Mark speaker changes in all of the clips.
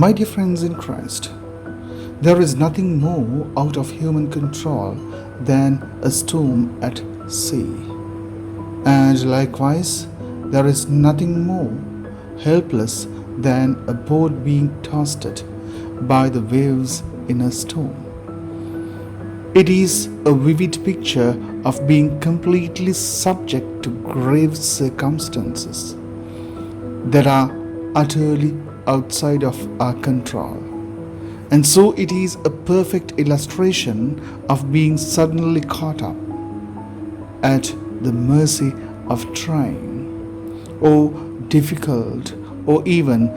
Speaker 1: My dear friends in Christ, there is nothing more out of human control than a storm at sea. And likewise, there is nothing more helpless than a boat being tossed by the waves in a storm. It is a vivid picture of being completely subject to grave circumstances that are utterly outside of our control. And so it is a perfect illustration of being suddenly caught up at the mercy of trying, or difficult, or even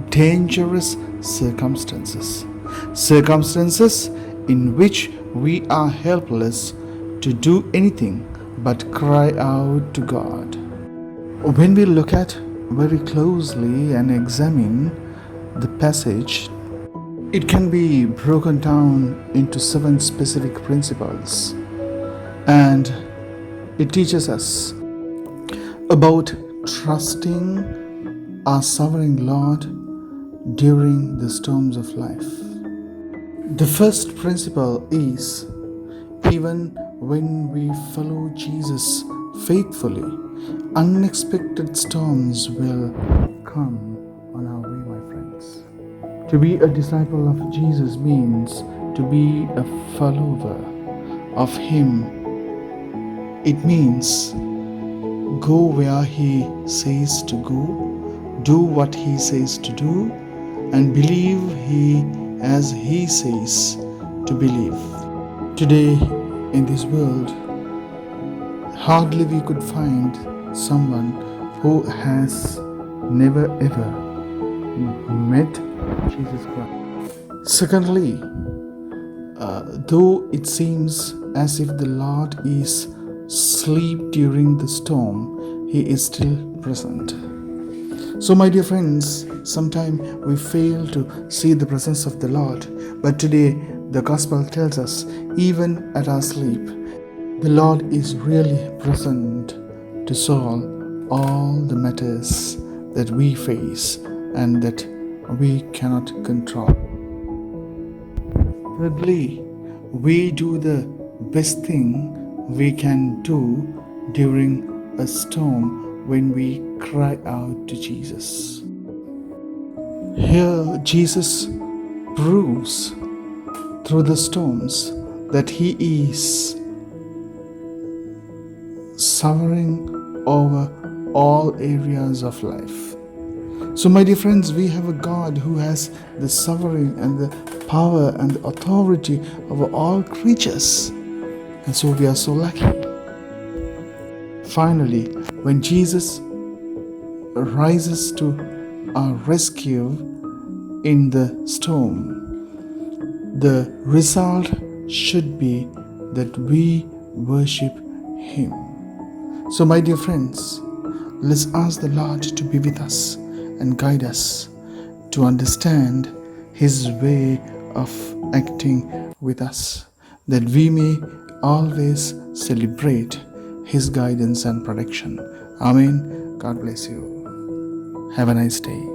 Speaker 1: dangerous circumstances. Circumstances in which we are helpless to do anything but cry out to God. When we look at very closely and examine the passage, it can be broken down into 7 specific principles, and it teaches us about trusting our sovereign Lord during the storms of life. The first principle is, even when we follow Jesus faithfully, unexpected storms will come on our way, my friends. To be a disciple of Jesus means to be a follower of Him. It means go where He says to go, do what He says to do, and believe as He says to believe. Today in this world, hardly we could find someone who has never ever met Jesus Christ. Secondly, though it seems as if the Lord is asleep during the storm, He is still present. So my dear friends, sometimes we fail to see the presence of the Lord, but today the gospel tells us, even at our sleep, the Lord is really present to solve all the matters that we face and that we cannot control. Thirdly, we do the best thing we can do during a storm when we cry out to Jesus. Here, Jesus proves through the storms that He is sovereign over all areas of life. So my dear friends, we have a God who has the sovereign and the power and the authority over all creatures. And so we are so lucky. Finally, when Jesus rises to our rescue in the storm, the result should be that we worship Him. So my dear friends, let's ask the Lord to be with us and guide us to understand His way of acting with us, that we may always celebrate His guidance and protection. Amen. God bless you. Have a nice day.